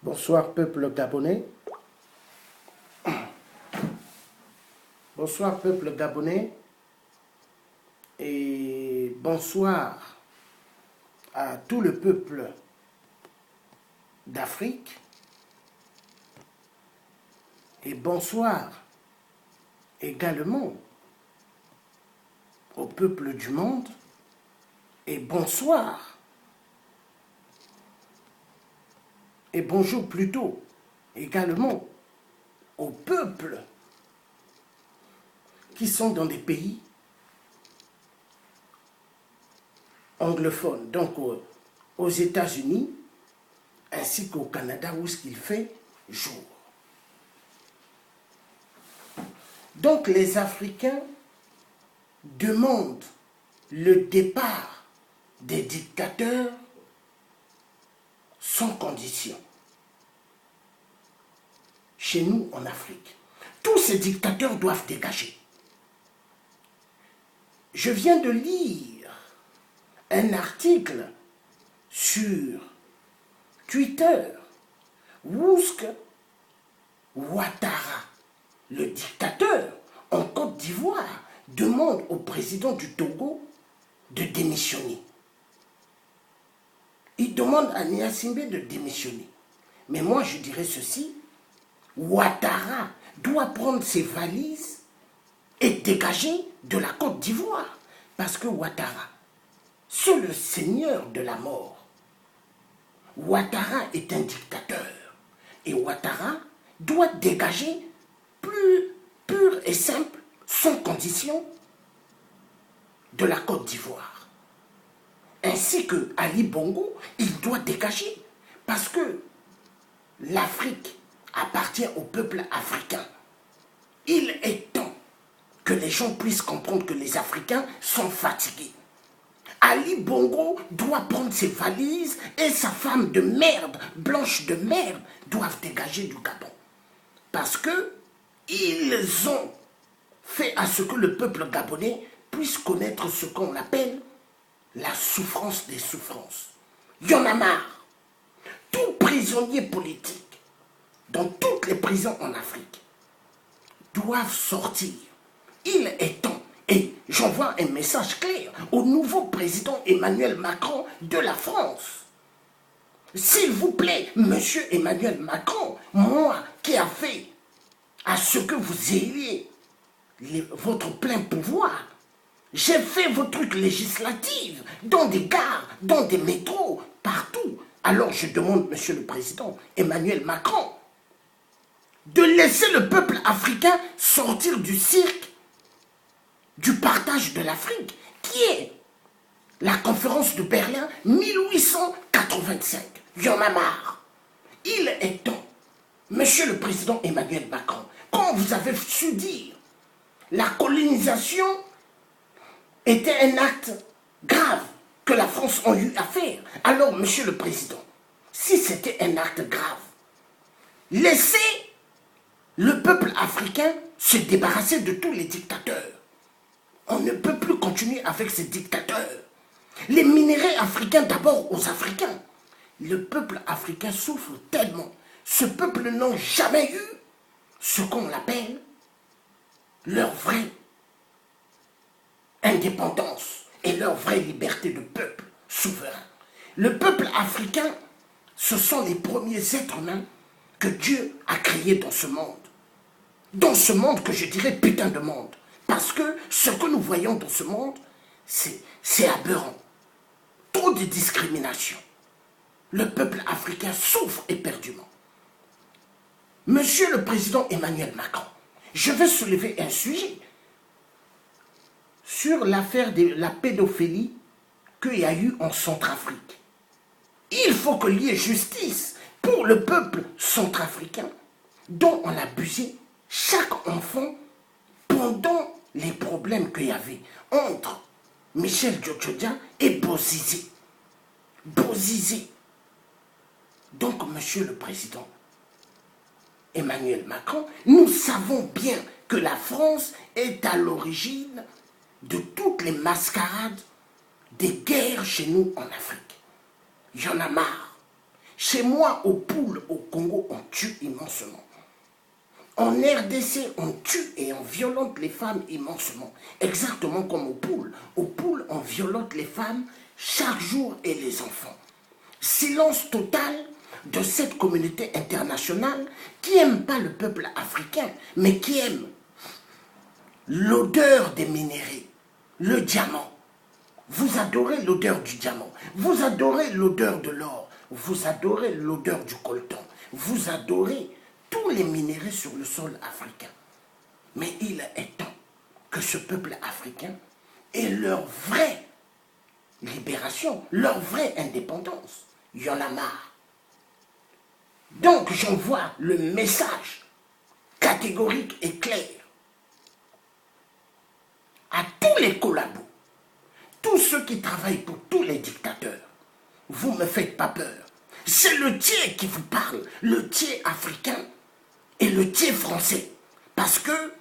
Bonsoir peuple gabonais. Bonsoir peuple gabonais. Et bonsoir à tout le peuple d'Afrique. Et bonsoir également au peuple du monde. Et bonsoir. Et bonjour plutôt également aux peuples qui sont dans des pays anglophones, donc aux États-Unis ainsi qu'au Canada où il fait jour. Donc les Africains demandent le départ des dictateurs sans condition. Chez nous en Afrique, tous ces dictateurs doivent dégager. Je viens de lire un article sur Twitter où Ouattara, le dictateur en Côte d'Ivoire, demande au président du Togo de démissionner. Il demande à Gnassingbé de démissionner. Mais moi je dirais ceci, Ouattara doit prendre ses valises et dégager de la Côte d'Ivoire. Parce que Ouattara, c'est le seigneur de la mort. Ouattara est un dictateur. Et Ouattara doit dégager plus pur et simple, sans condition, de la Côte d'Ivoire. Ainsi que Ali Bongo, il doit dégager. Parce que l'Afrique appartient au peuple africain. Il est temps que les gens puissent comprendre que les Africains sont fatigués. Ali Bongo doit prendre ses valises et sa femme de merde, blanche de merde, doivent dégager du Gabon. Parce que ils ont fait à ce que le peuple gabonais puisse connaître ce qu'on appelle la souffrance des souffrances. Il y en a marre. Tout prisonnier politique dans toutes les prisons en Afrique doivent sortir. Il est temps. Et j'envoie un message clair au nouveau président Emmanuel Macron de la France. S'il vous plaît, monsieur Emmanuel Macron, moi qui a fait à ce que vous ayez votre plein pouvoir, j'ai fait vos trucs législatifs dans des gares, dans des métros, partout. Alors je demande, monsieur le président Emmanuel Macron, de laisser le peuple africain sortir du cirque du partage de l'Afrique, qui est la conférence de Berlin 1885. Il y en a marre. Il est temps, monsieur le président Emmanuel Macron, quand vous avez su dire la colonisation était un acte grave que la France a eu à faire, alors monsieur le président, si c'était un acte grave, laissez le peuple africain se débarrasser de tous les dictateurs. On ne peut plus continuer avec ces dictateurs. Les minéraux africains d'abord aux Africains. Le peuple africain souffre tellement. Ce peuple n'a jamais eu ce qu'on appelle leur vraie indépendance et leur vraie liberté de peuple souverain. Le peuple africain, ce sont les premiers êtres humains que Dieu a créés dans ce monde. Dans ce monde que je dirais putain de monde. Parce que ce que nous voyons dans ce monde, c'est aberrant. Trop de discrimination. Le peuple africain souffre éperdument. Monsieur le président Emmanuel Macron, je veux soulever un sujet sur l'affaire de la pédophilie qu'il y a eu en Centrafrique. Il faut qu'il y ait justice pour le peuple centrafricain dont on a abusé chaque enfant pendant les problèmes qu'il y avait entre Michel Djotjodia et Bozizé. Bozizé. Donc, monsieur le président Emmanuel Macron, nous savons bien que la France est à l'origine de toutes les mascarades des guerres chez nous en Afrique. Il y en a marre. Chez moi, au Poul, au Congo, on tue immensement. En RDC, on tue et on violente les femmes immensement. Exactement comme au Poul. Au Poul, on violente les femmes chaque jour et les enfants. Silence total de cette communauté internationale qui n'aime pas le peuple africain, mais qui aime l'odeur des minéraux, le diamant. Vous adorez l'odeur du diamant, vous adorez l'odeur de l'or, vous adorez l'odeur du coltan, vous adorez tous les minéraux sur le sol africain. Mais il est temps que ce peuple africain ait leur vraie libération, leur vraie indépendance. Il y en a marre. Donc j'envoie le message catégorique et clair à tous les collabos, tous ceux qui travaillent pour tous les dictateurs. Vous ne me faites pas peur. C'est le tiers qui vous parle, le tiers africain et le tiers français. Parce que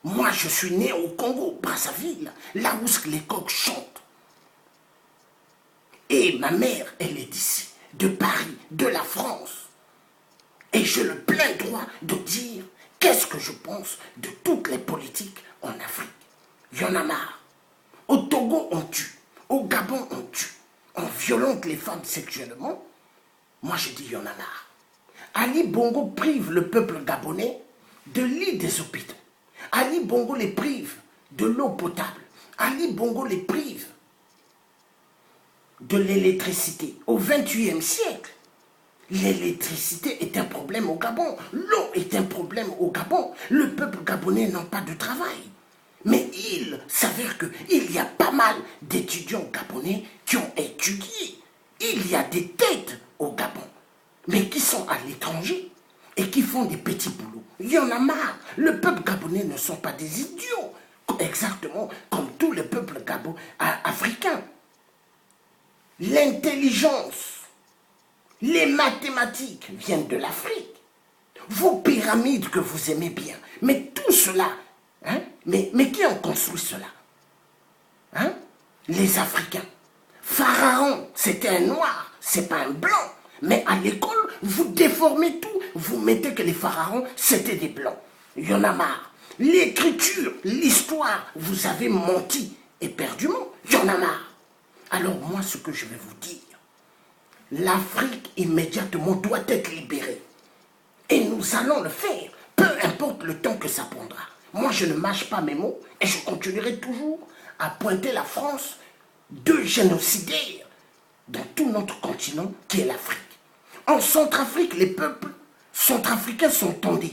moi, je suis né au Congo, Brazzaville, là où les coqs chantent. Et ma mère, elle est d'ici, de Paris, de la France. Et j'ai le plein droit de dire qu'est-ce que je pense de toutes les politiques en Afrique. Il y en a marre. Au Togo, on tue. Au Gabon, on tue. On violente les femmes sexuellement. Moi, je dis, il y en a marre. Ali Bongo prive le peuple gabonais de lits des hôpitaux. Ali Bongo les prive de l'eau potable. Ali Bongo les prive de l'électricité. Au XXIe siècle, l'électricité est un problème au Gabon. L'eau est un problème au Gabon. Le peuple gabonais n'a pas de travail. Mais il s'avère qu'il y a pas mal d'étudiants gabonais qui ont étudié. Il y a des têtes au Gabon, mais qui sont à l'étranger et qui font des petits boulots. Il y en a marre. Le peuple gabonais ne sont pas des idiots, exactement comme tous les peuples africains. L'intelligence, les mathématiques viennent de l'Afrique. Vos pyramides que vous aimez bien, mais tout cela, hein, mais qui ont construit cela, hein? Les Africains. Pharaon, c'était un noir, c'est pas un blanc. Mais à l'école, vous déformez tout. Vous mettez que les pharaons, c'était des blancs. Il y en a marre. L'écriture, l'histoire, vous avez menti éperdument. Il y en a marre. Alors moi, ce que je vais vous dire, l'Afrique immédiatement doit être libérée. Et nous allons le faire, peu importe le temps que ça prendra. Moi, je ne mâche pas mes mots et je continuerai toujours à pointer la France de génocidaire dans tout notre continent qui est l'Afrique. En Centrafrique, les peuples centrafricains sont tendus,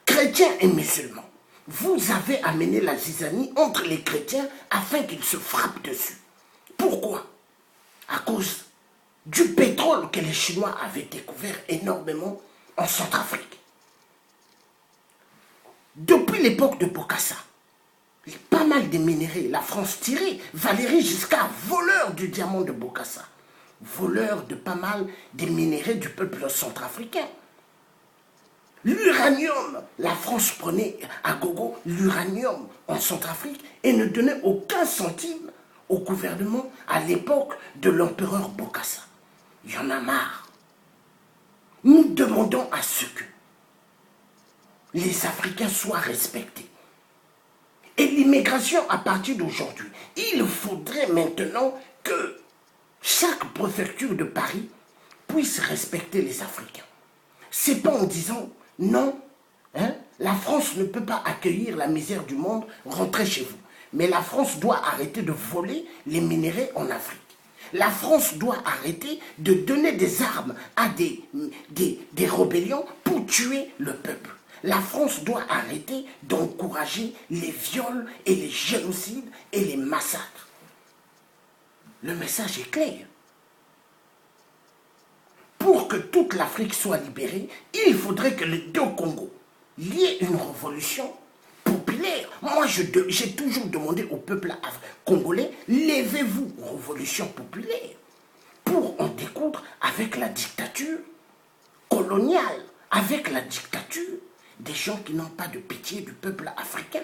chrétiens et musulmans. Vous avez amené la zizanie entre les chrétiens afin qu'ils se frappent dessus. Pourquoi? À cause du pétrole que les Chinois avaient découvert énormément en Centrafrique. Depuis l'époque de Bokassa, pas mal de minéraux, la France tirait Valéry Giscard, voleur du diamant de Bokassa, voleur de pas mal de minéraux du peuple centrafricain. L'uranium, la France prenait à gogo l'uranium en Centrafrique et ne donnait aucun centime au gouvernement à l'époque de l'empereur Bokassa. Il y en a marre. Nous demandons à ce que les Africains soient respectés. Et l'immigration à partir d'aujourd'hui, il faudrait maintenant que chaque préfecture de Paris puisse respecter les Africains. C'est pas en disant non, hein, la France ne peut pas accueillir la misère du monde, rentrez chez vous. Mais la France doit arrêter de voler les minéraux en Afrique. La France doit arrêter de donner des armes à des rébellions pour tuer le peuple. La France doit arrêter d'encourager les viols et les génocides et les massacres. Le message est clair. Pour que toute l'Afrique soit libérée, il faudrait que les deux Congos, il y ait une révolution populaire. Moi, j'ai toujours demandé au peuple congolais, levez-vous, révolution populaire, pour en découdre avec la dictature coloniale, avec la dictature des gens qui n'ont pas de pitié du peuple africain.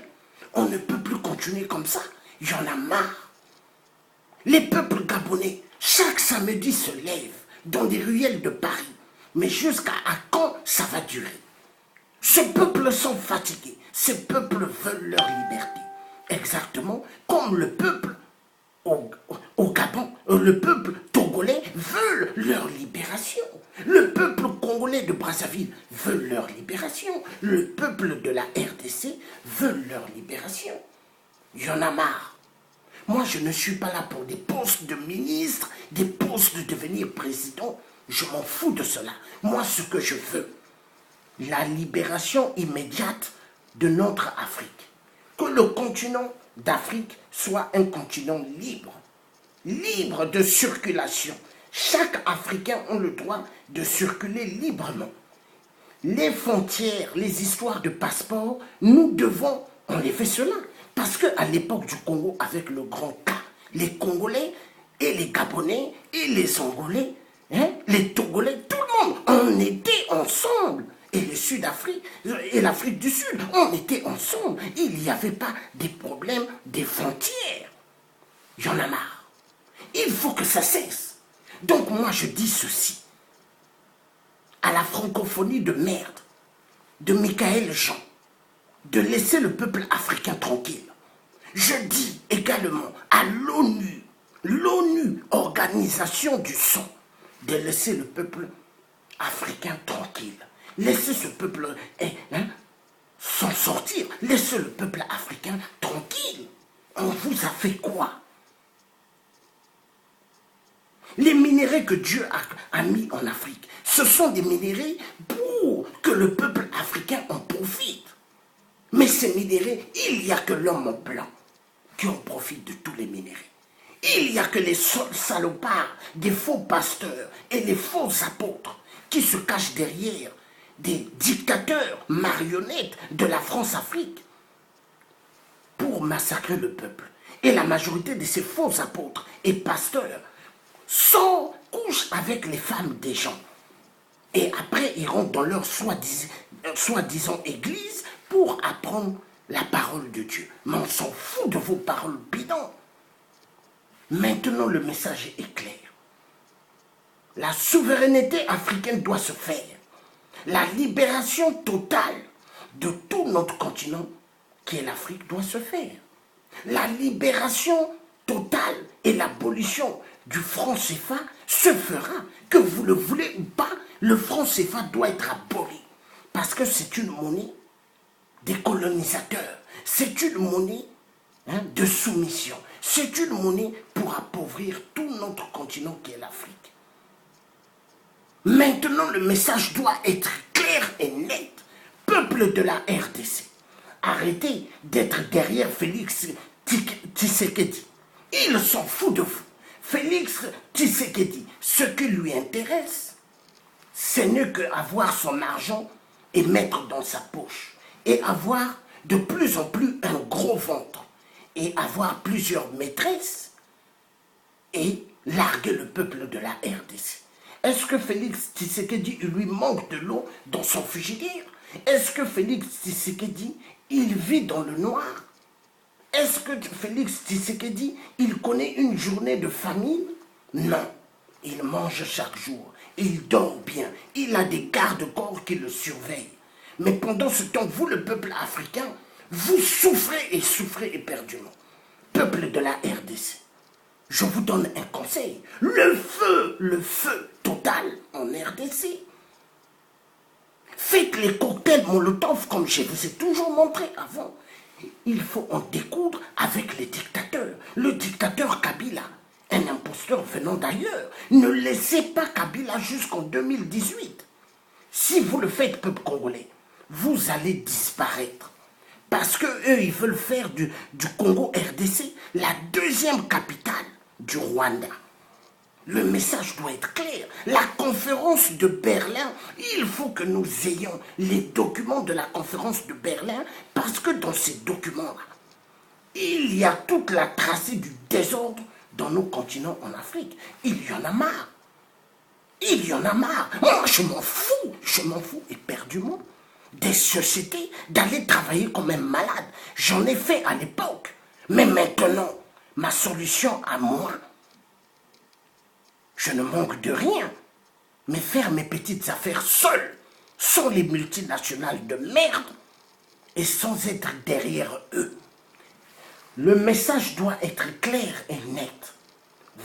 On ne peut plus continuer comme ça. Il y en a marre. Les peuples gabonais, chaque samedi se lèvent dans des ruelles de Paris. Mais jusqu'à quand ça va durer? Ces peuples sont fatigués. Ces peuples veulent leur liberté. Exactement comme le peuple au Gabon, le peuple togolais veut leur libération. Le peuple congolais de Brazzaville veut leur libération. Le peuple de la RDC veut leur libération. Il y en a marre. Moi, je ne suis pas là pour des postes de ministre, des postes de devenir président. Je m'en fous de cela. Moi, ce que je veux, la libération immédiate de notre Afrique. Que le continent d'Afrique soit un continent libre, libre de circulation. Chaque Africain a le droit de circuler librement. Les frontières, les histoires de passeport, nous devons enlever cela. Parce qu'à l'époque du Congo, avec le grand K, les Congolais et les Gabonais et les Angolais, les Togolais, tout le monde, on était ensemble. Et le Sud-Afrique et l'Afrique du Sud, on était ensemble. Il n'y avait pas des problèmes des frontières. Il y en a marre. Il faut que ça cesse. Donc moi je dis ceci à la francophonie de merde de Michael Jean, de laisser le peuple africain tranquille. Je dis également à l'ONU, organisation du son, de laisser le peuple africain tranquille. Laissez ce peuple s'en sortir. Laissez le peuple africain tranquille. On vous a fait quoi? Les minéraux que Dieu a mis en Afrique, ce sont des minéraux pour que le peuple africain en profite. Mais ces minéraux, il n'y a que l'homme blanc qui en profite de tous les minéraux. Il n'y a que les salopards, des faux pasteurs et les faux apôtres qui se cachent derrière des dictateurs marionnettes de la France-Afrique pour massacrer le peuple. Et la majorité de ces faux apôtres et pasteurs couchent avec les femmes des gens. Et après, ils rentrent dans leur soi-disant église pour apprendre la parole de Dieu. Mais on s'en fout de vos paroles bidons. Maintenant, le message est clair. La souveraineté africaine doit se faire. La libération totale de tout notre continent, qui est l'Afrique, doit se faire. La libération totale et l'abolition du franc CFA se fera. Que vous le voulez ou pas, le franc CFA doit être aboli. Parce que c'est une monnaie des colonisateurs. C'est une monnaie de soumission. C'est une monnaie pour appauvrir tout notre continent qui est l'Afrique. Maintenant, le message doit être clair et net. Peuple de la RDC, arrêtez d'être derrière Félix Tshisekedi. Il s'en fout de vous. Félix Tshisekedi, ce qui lui intéresse, ce n'est qu'avoir son argent et mettre dans sa poche. Et avoir de plus en plus un gros ventre. Et avoir plusieurs maîtresses. Et larguer le peuple de la RDC. Est-ce que Félix Tshisekedi, il lui manque de l'eau dans son frigidaire? Est-ce que Félix Tshisekedi, il vit dans le noir? Est-ce que Félix Tshisekedi, il connaît une journée de famine? Non. Il mange chaque jour. Il dort bien. Il a des gardes-corps qui le surveillent. Mais pendant ce temps, vous, le peuple africain, vous souffrez éperdument. Peuple de la RDC. Je vous donne un conseil. Le feu total en RDC. Faites les cocktails Molotov comme je vous ai toujours montré avant. Il faut en découdre avec les dictateurs. Le dictateur Kabila, un imposteur venant d'ailleurs. Ne laissez pas Kabila jusqu'en 2018. Si vous le faites, peuple congolais, vous allez disparaître. Parce qu'eux, ils veulent faire du Congo RDC la deuxième capitale du Rwanda. Le message doit être clair. La conférence de Berlin, il faut que nous ayons les documents de la conférence de Berlin parce que dans ces documents-là, il y a toute la tracée du désordre dans nos continents en Afrique. Il y en a marre. Il y en a marre. Moi, je m'en fous éperdument des sociétés d'aller travailler comme un malade. J'en ai fait à l'époque. Mais maintenant, ma solution à moi, je ne manque de rien. mais faire mes petites affaires seul, sans les multinationales de merde et sans être derrière eux. Le message doit être clair et net.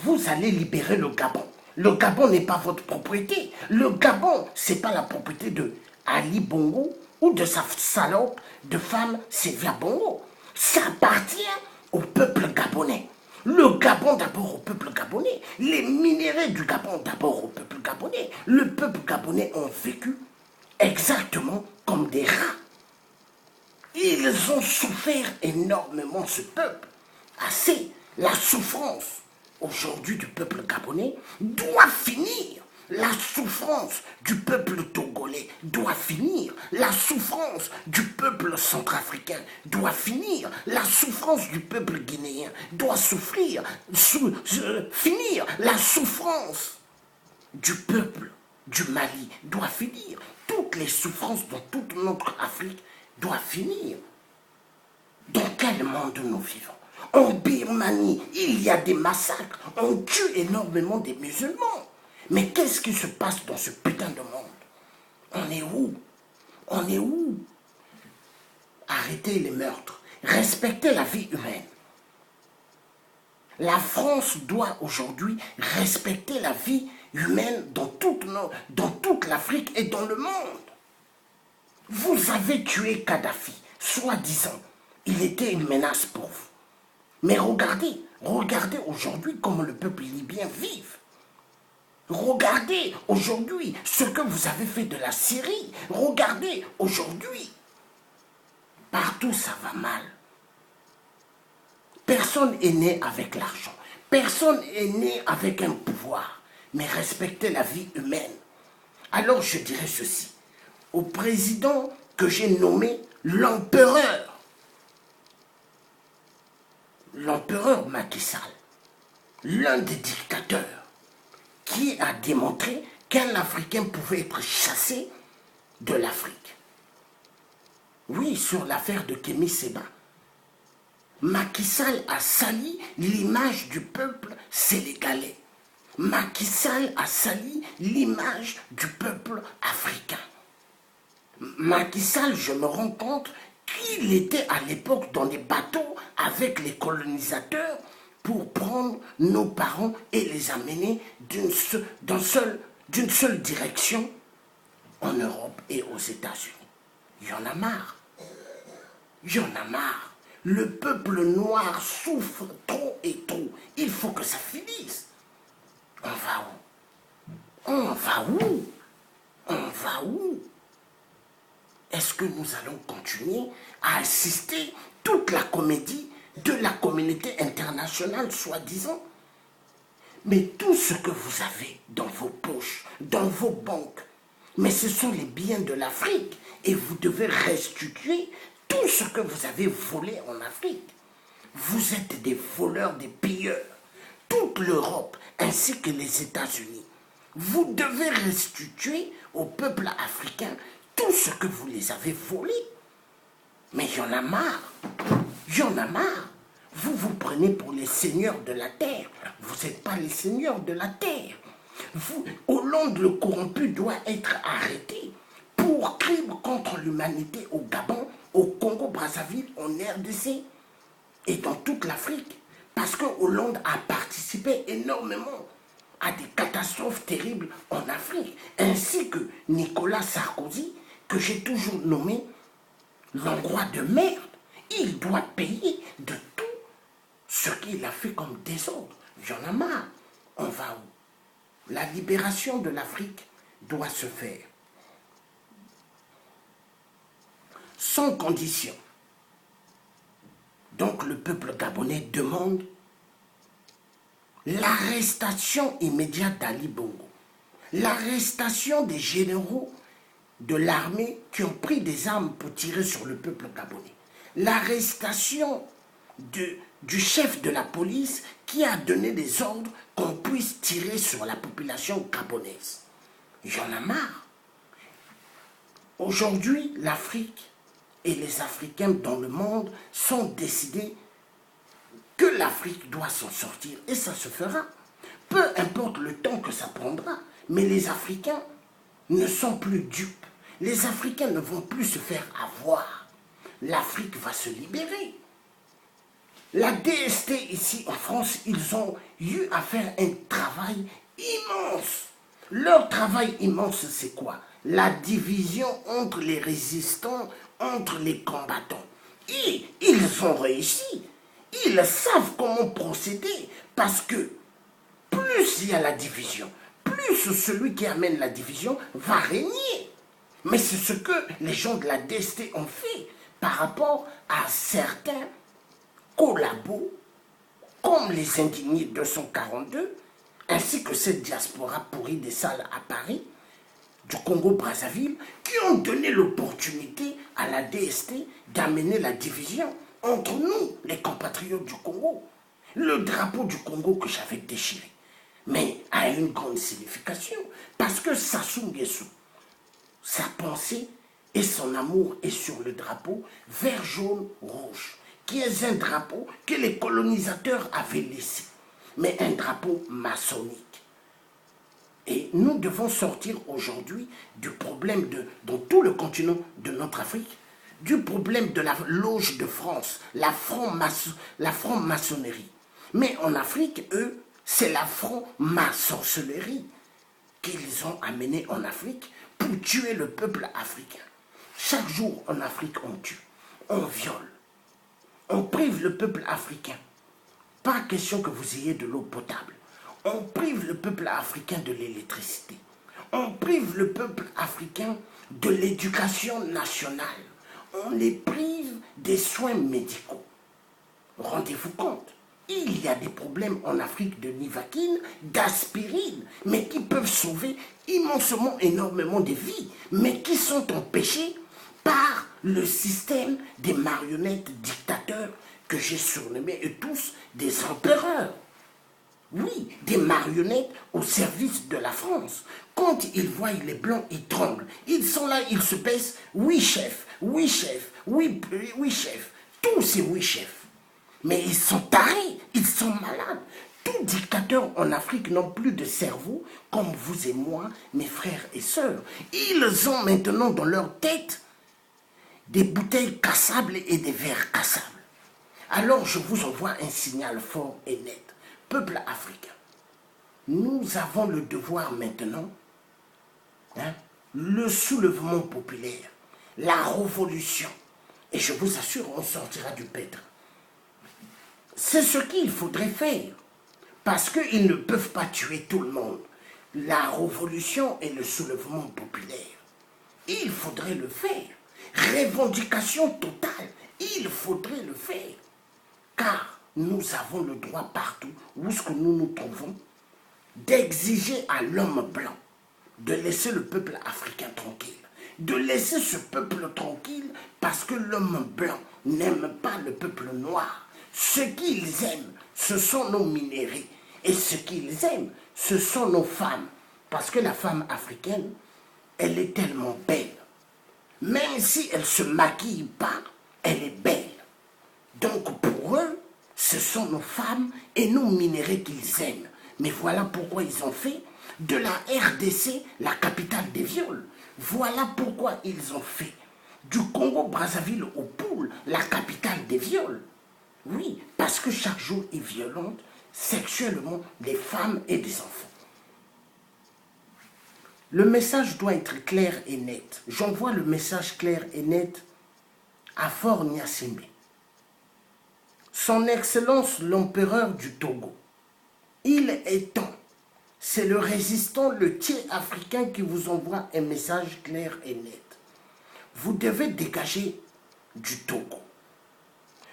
Vous allez libérer le Gabon. Le Gabon n'est pas votre propriété. Le Gabon, ce n'est pas la propriété de Ali Bongo ou de sa salope de femme Sylvia Bongo. Ça appartient au peuple gabonais. Le Gabon d'abord au peuple gabonais. Les minéraux du Gabon d'abord au peuple gabonais. Le peuple gabonais ont vécu exactement comme des rats. Ils ont souffert énormément, ce peuple. Assez. La souffrance aujourd'hui du peuple gabonais doit finir. La souffrance du peuple togolais doit finir. La souffrance du peuple centrafricain doit finir. La souffrance du peuple guinéen doit finir. La souffrance du peuple du Mali doit finir. Toutes les souffrances dans toute notre Afrique doivent finir. Dans quel monde nous vivons? En Birmanie, il y a des massacres. On tue énormément des musulmans. Mais qu'est-ce qui se passe dans ce putain de monde? On est où? On est où? Arrêtez les meurtres. Respectez la vie humaine. La France doit aujourd'hui respecter la vie humaine dans toute l'Afrique et dans le monde. Vous avez tué Kadhafi, soi-disant. Il était une menace pour vous. Mais regardez aujourd'hui comment le peuple libyen vit. Regardez aujourd'hui ce que vous avez fait de la Syrie. Regardez aujourd'hui. Partout ça va mal. Personne n'est né avec l'argent. Personne n'est né avec un pouvoir. Mais respectez la vie humaine. Alors je dirais ceci. Au président que j'ai nommé l'empereur. L'empereur Macky Sall, l'un des dictateurs, qui a démontré qu'un Africain pouvait être chassé de l'Afrique. Oui, sur l'affaire de Kémy Séba. Macky Sall a sali l'image du peuple sénégalais. Macky Sall a sali l'image du peuple africain. Macky Sall, je me rends compte qu'il était à l'époque dans des bateaux avec les colonisateurs pour prendre nos parents et les amener d'une seule direction en Europe et aux États-Unis. Il y en a marre. Il y en a marre. Le peuple noir souffre trop et trop. Il faut que ça finisse. On va où? On va où? On va où? Est-ce que nous allons continuer à assister toute la comédie de la communauté internationale, soi-disant? Mais tout ce que vous avez dans vos poches, dans vos banques, mais ce sont les biens de l'Afrique et vous devez restituer tout ce que vous avez volé en Afrique. Vous êtes des voleurs, des pilleurs. Toute l'Europe ainsi que les États-Unis. Vous devez restituer au peuple africain tout ce que vous les avez volés. Mais il y en a marre. Il y en a marre. Vous vous prenez pour les seigneurs de la terre. Vous n'êtes pas les seigneurs de la terre. Hollande le corrompu doit être arrêté pour crime contre l'humanité au Gabon, au Congo-Brazzaville, en RDC et dans toute l'Afrique. Parce que Hollande a participé énormément à des catastrophes terribles en Afrique, ainsi que Nicolas Sarkozy, que j'ai toujours nommé l'endroit de merde. Il doit payer de tout ce qu'il a fait comme désordre. J'en ai marre. On va où? La libération de l'Afrique doit se faire sans condition. Donc le peuple gabonais demande l'arrestation immédiate d'Ali Bongo, l'arrestation des généraux de l'armée qui ont pris des armes pour tirer sur le peuple gabonais, l'arrestation du chef de la police qui a donné des ordres qu'on puisse tirer sur la population gabonaise. J'en ai marre. Aujourd'hui, l'Afrique et les Africains dans le monde sont décidés que l'Afrique doit s'en sortir et ça se fera. Peu importe le temps que ça prendra, Mais les Africains ne sont plus dupes. Les Africains ne vont plus se faire avoir. L'Afrique va se libérer. La DST ici en France, ils ont eu à faire un travail immense. Leur travail immense, c'est quoi? La division entre les résistants, entre les combattants. Et ils ont réussi. Ils savent comment procéder parce que plus il y a la division, plus celui qui amène la division va régner. Mais c'est ce que les gens de la DST ont fait par rapport à certains collabos, comme les indignés 242, ainsi que cette diaspora pourrie des salles à Paris, du Congo-Brazzaville, qui ont donné l'opportunité à la DST d'amener la division entre nous, les compatriotes du Congo. Le drapeau du Congo que j'avais déchiré, mais a une grande signification, parce que Sassou Nguesso, sa pensée et son amour est sur le drapeau vert, jaune, rouge, qui est un drapeau que les colonisateurs avaient laissé, mais un drapeau maçonnique. Et nous devons sortir aujourd'hui du problème dans tout le continent de notre Afrique, du problème de la loge de France, la franc-maçonnerie. Mais en Afrique, eux, c'est la franc-maçonnerie qu'ils ont amené en Afrique pour tuer le peuple africain. Chaque jour en Afrique, on tue, on viole, on prive le peuple africain. Pas question que vous ayez de l'eau potable. On prive le peuple africain de l'électricité. On prive le peuple africain de l'éducation nationale. On les prive des soins médicaux. Rendez-vous compte, il y a des problèmes en Afrique de nivaquine, d'aspirine, mais qui peuvent sauver immensement, énormément de vies, mais qui sont empêchés par le système des marionnettes dictateurs que j'ai surnommés et tous des empereurs. Oui, des marionnettes au service de la France. Quand ils voient les Blancs, ils tremblent. Ils sont là, ils se baissent. Oui, chef, oui, chef, oui, oui, chef. Tous ces oui, chef. Mais ils sont tarés, ils sont malades. Tous dictateurs en Afrique n'ont plus de cerveau, comme vous et moi, mes frères et sœurs. Ils ont maintenant dans leur tête des bouteilles cassables et des verres cassables. Alors je vous envoie un signal fort et net. Peuple africain, nous avons le devoir maintenant, le soulèvement populaire, la révolution, et je vous assure, on sortira du pétrin. C'est ce qu'il faudrait faire, parce qu'ils ne peuvent pas tuer tout le monde. La révolution et le soulèvement populaire, il faudrait le faire. Revendication totale, il faudrait le faire, car nous avons le droit partout où ce que nous nous trouvons d'exiger à l'homme blanc de laisser le peuple africain tranquille, de laisser ce peuple tranquille parce que l'homme blanc n'aime pas le peuple noir. Ce qu'ils aiment, ce sont nos minéraux et ce qu'ils aiment, ce sont nos femmes, parce que la femme africaine, elle est tellement belle. Même si elle ne se maquille pas, elle est belle. Donc pour eux, ce sont nos femmes et nos minéraux qu'ils aiment. Mais voilà pourquoi ils ont fait de la RDC la capitale des viols. Voilà pourquoi ils ont fait du Congo-Brazzaville au Poul la capitale des viols. Oui, parce que chaque jour ils violentent sexuellement des femmes et des enfants. Le message doit être clair et net. J'envoie le message clair et net à Faure Gnassingbé. Son Excellence l'Empereur du Togo. Il est temps. C'est le résistant, le tiers africain qui vous envoie un message clair et net. Vous devez dégager du Togo.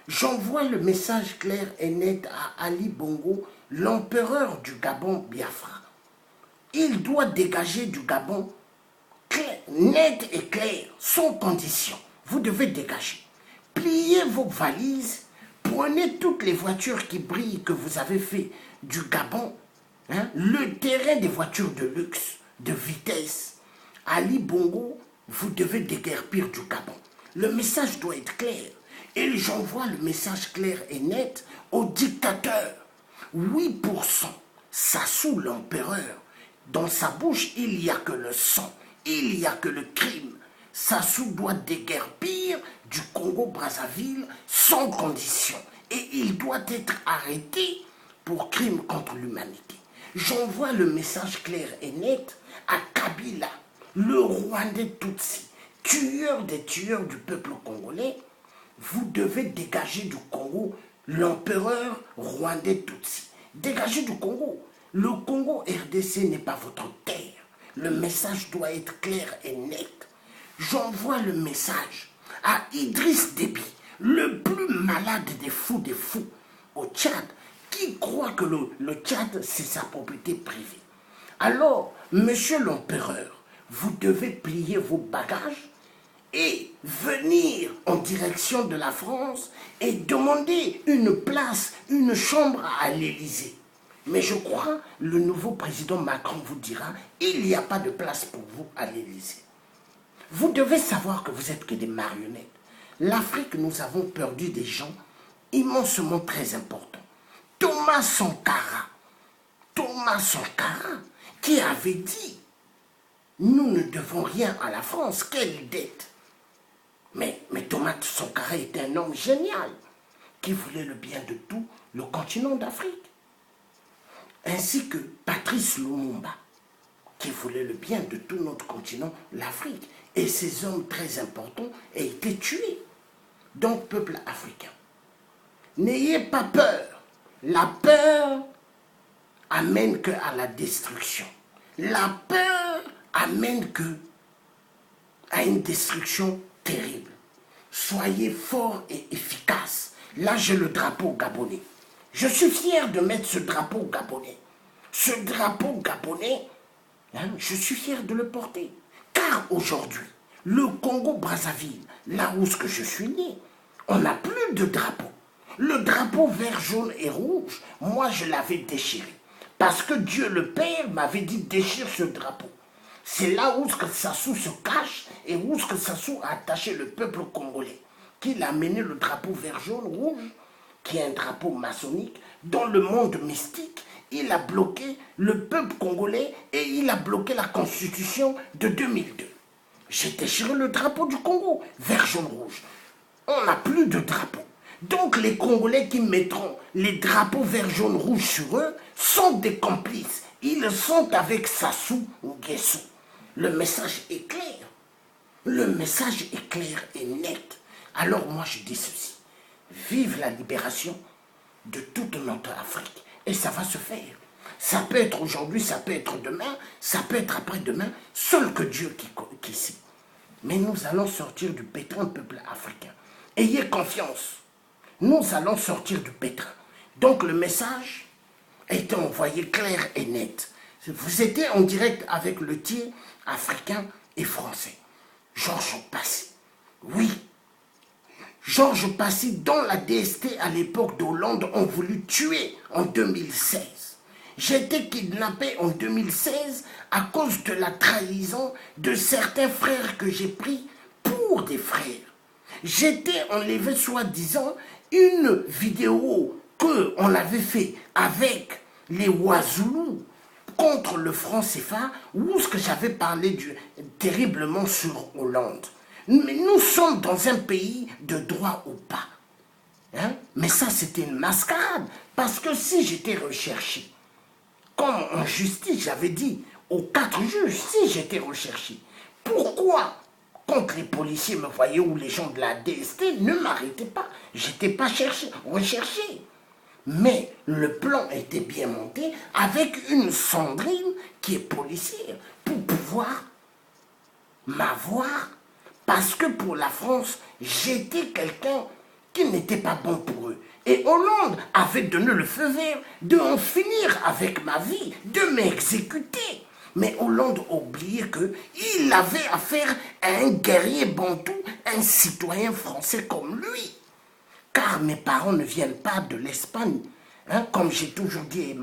J'envoie le message clair et net à Ali Bongo, l'empereur du Gabon Biafra. Il doit dégager du Gabon clair, net et clair, sans condition. Vous devez dégager. Pliez vos valises, prenez toutes les voitures qui brillent que vous avez fait du Gabon, le terrain des voitures de luxe, de vitesse. Ali Bongo, vous devez déguerpir du Gabon. Le message doit être clair. Et j'envoie le message clair et net au dictateur. 8%, Sassou l'empereur, Dans sa bouche, il n'y a que le sang, il n'y a que le crime. Sassou doit déguerpir du Congo-Brazzaville sans condition. Et il doit être arrêté pour crime contre l'humanité. J'envoie le message clair et net à Kabila, le Rwandais Tutsi, tueur des tueurs du peuple congolais. Vous devez dégager du Congo l'empereur rwandais Tutsi. Dégagez du Congo. Le Congo RDC n'est pas votre terre. Le message doit être clair et net. J'envoie le message à Idriss Déby, le plus malade des fous, au Tchad, qui croit que le Tchad, c'est sa propriété privée. Alors, monsieur l'empereur, vous devez plier vos bagages et venir en direction de la France et demander une place, une chambre à l'Élysée. Mais je crois le nouveau président Macron vous dira, il n'y a pas de place pour vous à l'Élysée. Vous devez savoir que vous êtes que des marionnettes. L'Afrique, nous avons perdu des gens immensement très importants. Thomas Sankara, qui avait dit, nous ne devons rien à la France, quelle dette. Mais Thomas Sankara était un homme génial, qui voulait le bien de tout le continent d'Afrique. Ainsi que Patrice Lumumba, qui voulait le bien de tout notre continent, l'Afrique. Et ces hommes très importants ont été tués. Donc, peuple africain, n'ayez pas peur. La peur amène que à la destruction. La peur amène que à une destruction terrible. Soyez forts et efficaces. Là, j'ai le drapeau gabonais. Je suis fier de mettre ce drapeau gabonais. Ce drapeau gabonais, je suis fier de le porter. Car aujourd'hui, le Congo-Brazzaville, là où je suis né, on n'a plus de drapeau. Le drapeau vert, jaune et rouge, moi je l'avais déchiré. Parce que Dieu le Père m'avait dit déchire ce drapeau. C'est là où Sassou se cache et où Sassou a attaché le peuple congolais. Qu'il a mené le drapeau vert, jaune, rouge, qui est un drapeau maçonnique, dans le monde mystique. Il a bloqué le peuple congolais et il a bloqué la constitution de 2002. J'ai déchiré le drapeau du Congo, vert, jaune, rouge. On n'a plus de drapeau. Donc les Congolais qui mettront les drapeaux vert, jaune, rouge sur eux sont des complices. Ils sont avec Sassou Nguesso. Le message est clair. Le message est clair et net. Alors moi je dis ceci. Vive la libération de toute notre Afrique. Et ça va se faire. Ça peut être aujourd'hui, ça peut être demain, ça peut être après-demain. Seul que Dieu qui sait. Mais nous allons sortir du pétrin, peuple africain. Ayez confiance. Nous allons sortir du pétrin. Donc le message a été envoyé clair et net. Vous étiez en direct avec le tiers africain et français. Georges Passy. Oui. Georges Passy, dont la DST à l'époque d'Hollande ont voulu tuer en 2016. J'ai été kidnappé en 2016 à cause de la trahison de certains frères que j'ai pris pour des frères. J'étais enlevé soi-disant une vidéo qu'on avait fait avec les Ouazoulous contre le franc CFA où j'avais parlé terriblement sur Hollande. Mais nous sommes dans un pays de droit ou pas. Mais ça, c'était une mascarade. Parce que si j'étais recherché, comme en justice, j'avais dit aux 4 juges, si j'étais recherché, pourquoi, quand les policiers me voyaient ou les gens de la DST ne m'arrêtaient pas, j'étais pas recherché. Mais le plan était bien monté avec une Sandrine qui est policière pour pouvoir m'avoir. Parce que pour la France, j'étais quelqu'un qui n'était pas bon pour eux. Et Hollande avait donné le feu vert de en finir avec ma vie, de m'exécuter. Mais Hollande a oublié qu'il avait affaire à un guerrier bantou, un citoyen français comme lui. Car mes parents ne viennent pas de l'Espagne. Comme j'ai toujours dit à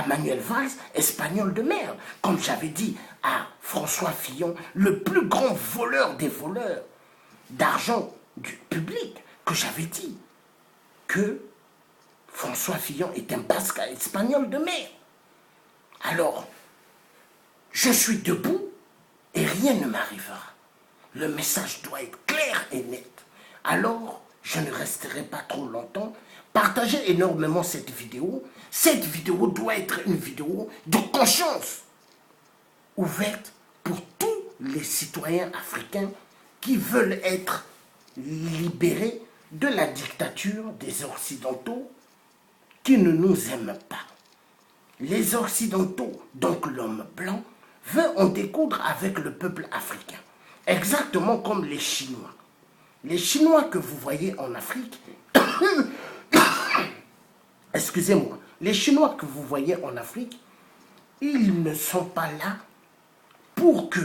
Manuel Valls, espagnol de merde. Comme j'avais dit à François Fillon, le plus grand voleur des voleurs d'argent du public, que j'avais dit que François Fillon est un basque espagnol de merde. Alors, Je suis debout et rien ne m'arrivera. Le message doit être clair et net. Alors, je ne resterai pas trop longtemps. Partagez énormément cette vidéo. Cette vidéo doit être une vidéo de conscience ouverte pour tous les citoyens africains qui veulent être libérés de la dictature des Occidentaux qui ne nous aiment pas. Les Occidentaux, donc l'homme blanc, veut en découdre avec le peuple africain. Exactement comme les Chinois. Les Chinois que vous voyez en Afrique, excusez-moi, les Chinois que vous voyez en Afrique, ils ne sont pas là pour que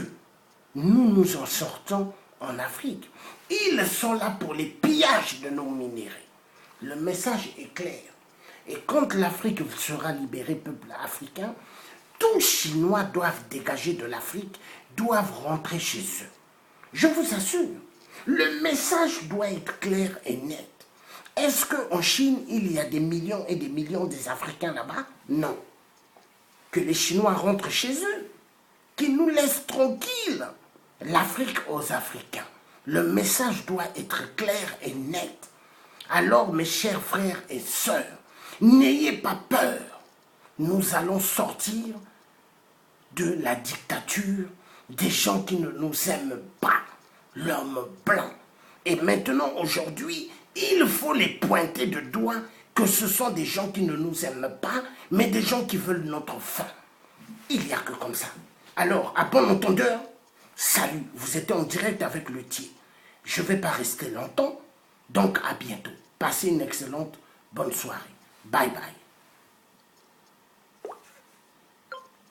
nous nous en sortons en Afrique. Ils sont là pour les pillages de nos minéraux. Le message est clair. Et quand l'Afrique sera libérée, peuple africain, tous Chinois doivent dégager de l'Afrique, doivent rentrer chez eux. Je vous assure, le message doit être clair et net. Est-ce qu'en Chine, il y a des millions et des millions d'Africains là-bas? Non. Que les Chinois rentrent chez eux, qu'ils nous laissent tranquilles. L'Afrique aux Africains. Le message doit être clair et net. Alors, mes chers frères et sœurs, n'ayez pas peur. Nous allons sortir de la dictature des gens qui ne nous aiment pas, l'homme blanc. Et maintenant, aujourd'hui, il faut les pointer de doigt que ce sont des gens qui ne nous aiment pas, mais des gens qui veulent notre fin. Il n'y a que comme ça. Alors, à bon entendeur, salut, vous êtes en direct avec le Thier. Je ne vais pas rester longtemps, donc à bientôt. Passez une excellente bonne soirée. Bye bye.